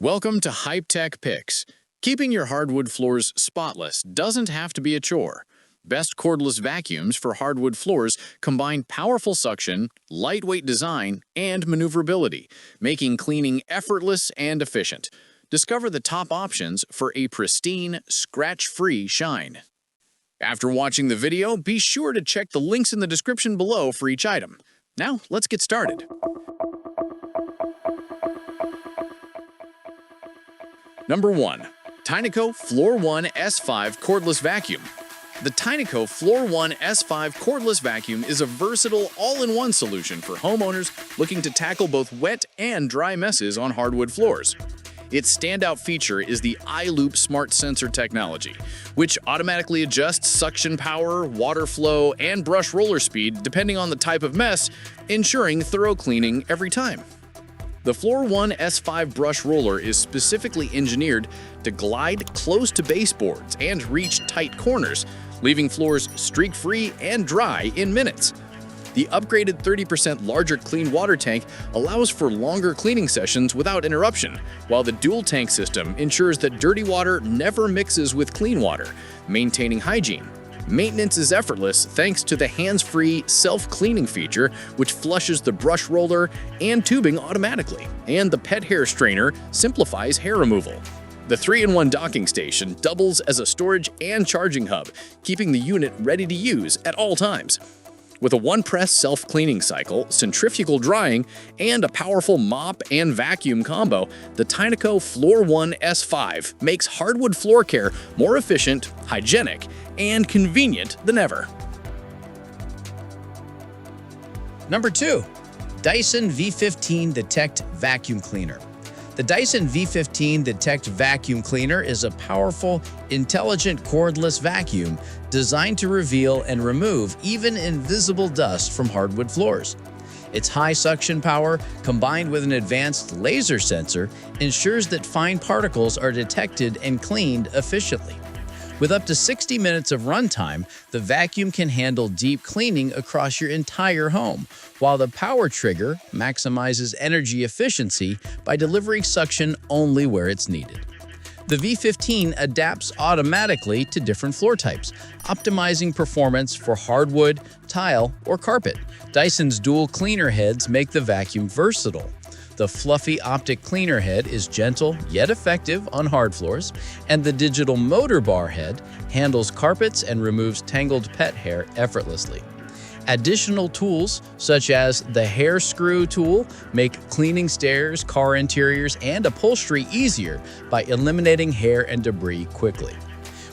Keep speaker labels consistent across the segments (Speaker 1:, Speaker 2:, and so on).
Speaker 1: Welcome to Hype Tech Picks. Keeping your hardwood floors spotless doesn't have to be a chore. Best cordless vacuums for hardwood floors combine powerful suction, lightweight design, and maneuverability, making cleaning effortless and efficient. Discover the top options for a pristine, scratch-free shine. After watching the video, be sure to check the links in the description below for each item. Now, let's get started. Number 1. Tineco Floor One S5 Cordless Vacuum. The Tineco Floor One S5 Cordless Vacuum is a versatile all-in-one solution for homeowners looking to tackle both wet and dry messes on hardwood floors. Its standout feature is the iLoop Smart Sensor technology, which automatically adjusts suction power, water flow, and brush roller speed depending on the type of mess, ensuring thorough cleaning every time. The Floor One S5 brush roller is specifically engineered to glide close to baseboards and reach tight corners, leaving floors streak-free and dry in minutes. The upgraded 30% larger clean water tank allows for longer cleaning sessions without interruption, while the dual tank system ensures that dirty water never mixes with clean water, maintaining hygiene. Maintenance is effortless thanks to the hands-free self-cleaning feature, which flushes the brush roller and tubing automatically, and the pet hair strainer simplifies hair removal. The 3-in-1 docking station doubles as a storage and charging hub, keeping the unit ready to use at all times. With a one-press self-cleaning cycle, centrifugal drying, and a powerful mop and vacuum combo, the Tineco Floor One S5 makes hardwood floor care more efficient, hygienic, and convenient than ever.
Speaker 2: Number 2. Dyson V15 Detect Vacuum Cleaner. The Dyson V15 Detect Vacuum Cleaner is a powerful, intelligent cordless vacuum designed to reveal and remove even invisible dust from hardwood floors. Its high suction power, combined with an advanced laser sensor, ensures that fine particles are detected and cleaned efficiently. With up to 60 minutes of runtime, the vacuum can handle deep cleaning across your entire home, while the power trigger maximizes energy efficiency by delivering suction only where it's needed. The V15 adapts automatically to different floor types, optimizing performance for hardwood, tile, or carpet. Dyson's dual cleaner heads make the vacuum versatile. The fluffy optic cleaner head is gentle yet effective on hard floors, and the digital motor bar head handles carpets and removes tangled pet hair effortlessly. Additional tools, such as the hair screw tool, make cleaning stairs, car interiors, and upholstery easier by eliminating hair and debris quickly.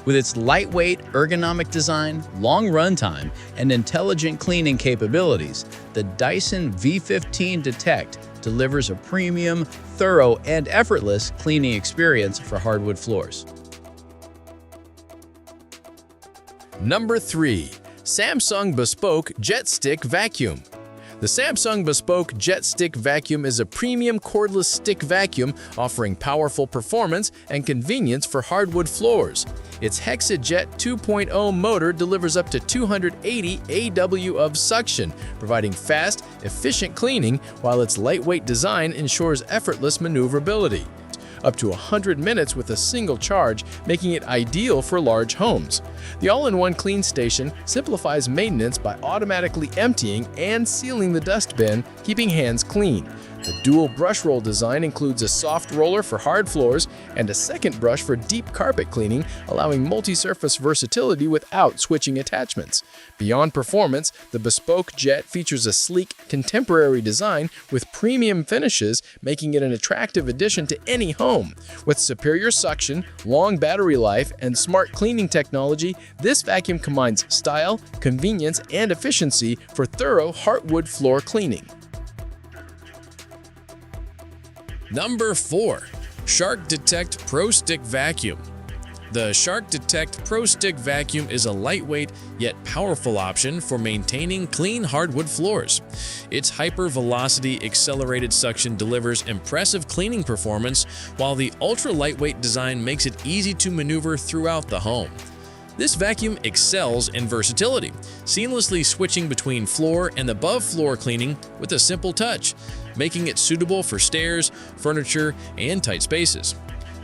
Speaker 2: With its lightweight, ergonomic design, long runtime, and intelligent cleaning capabilities, the Dyson V15 Detect delivers a premium, thorough, and effortless cleaning experience for hardwood floors.
Speaker 3: Number 3. Samsung Bespoke Jet Stick Vacuum. The Samsung Bespoke Jet Stick Vacuum is a premium cordless stick vacuum offering powerful performance and convenience for hardwood floors. Its HexaJet 2.0 motor delivers up to 280 AW of suction, providing fast, efficient cleaning, while its lightweight design ensures effortless maneuverability. Up to 100 minutes with a single charge, making it ideal for large homes. The all-in-one clean station simplifies maintenance by automatically emptying and sealing the dust bin, keeping hands clean. The dual brush roll design includes a soft roller for hard floors and a second brush for deep carpet cleaning, allowing multi-surface versatility without switching attachments. Beyond performance, the Bespoke Jet features a sleek, contemporary design with premium finishes, making it an attractive addition to any home. With superior suction, long battery life, and smart cleaning technology, this vacuum combines style, convenience, and efficiency for thorough hardwood floor cleaning. Number 4. Shark Detect Pro Stick Vacuum. The Shark Detect Pro Stick Vacuum is a lightweight yet powerful option for maintaining clean hardwood floors. Its hyper-velocity accelerated suction delivers impressive cleaning performance, while the ultra-lightweight design makes it easy to maneuver throughout the home. This vacuum excels in versatility, seamlessly switching between floor and above-floor cleaning with a simple touch. making it suitable for stairs, furniture, and tight spaces.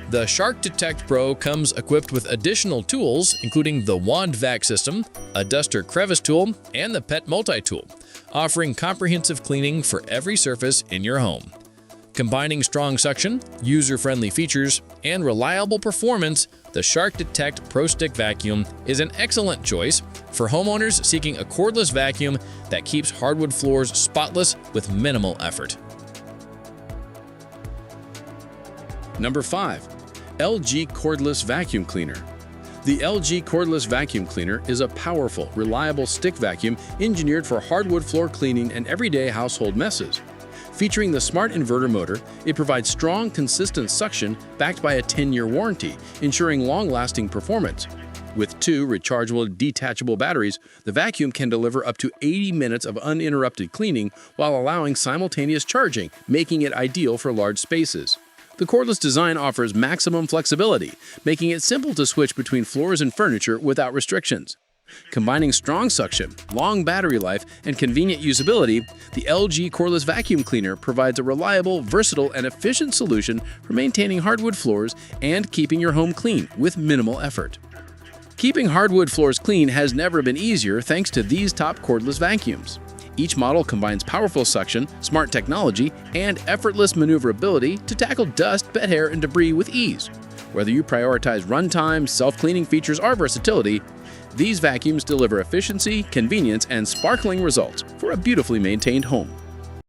Speaker 3: The Shark Detect Pro comes equipped with additional tools, including the Wand Vac system, a duster crevice tool, and the Pet Multi-Tool, offering comprehensive cleaning for every surface in your home. Combining strong suction, user-friendly features, and reliable performance, the Shark Detect Pro Stick Vacuum is an excellent choice for homeowners seeking a cordless vacuum that keeps hardwood floors spotless with minimal effort.
Speaker 4: Number 5. LG Cordless Vacuum Cleaner. The LG Cordless Vacuum Cleaner is a powerful, reliable stick vacuum engineered for hardwood floor cleaning and everyday household messes. Featuring the smart inverter motor, it provides strong, consistent suction backed by a 10-year warranty, ensuring long-lasting performance. With 2 rechargeable detachable batteries, the vacuum can deliver up to 80 minutes of uninterrupted cleaning while allowing simultaneous charging, making it ideal for large spaces. The cordless design offers maximum flexibility, making it simple to switch between floors and furniture without restrictions. Combining strong suction, long battery life, and convenient usability, the LG Cordless Vacuum Cleaner provides a reliable, versatile, and efficient solution for maintaining hardwood floors and keeping your home clean with minimal effort. Keeping hardwood floors clean has never been easier thanks to these top cordless vacuums. Each model combines powerful suction, smart technology, and effortless maneuverability to tackle dust, pet hair, and debris with ease. Whether you prioritize runtime, self-cleaning features, or versatility, these vacuums deliver efficiency, convenience, and sparkling results for a beautifully maintained home.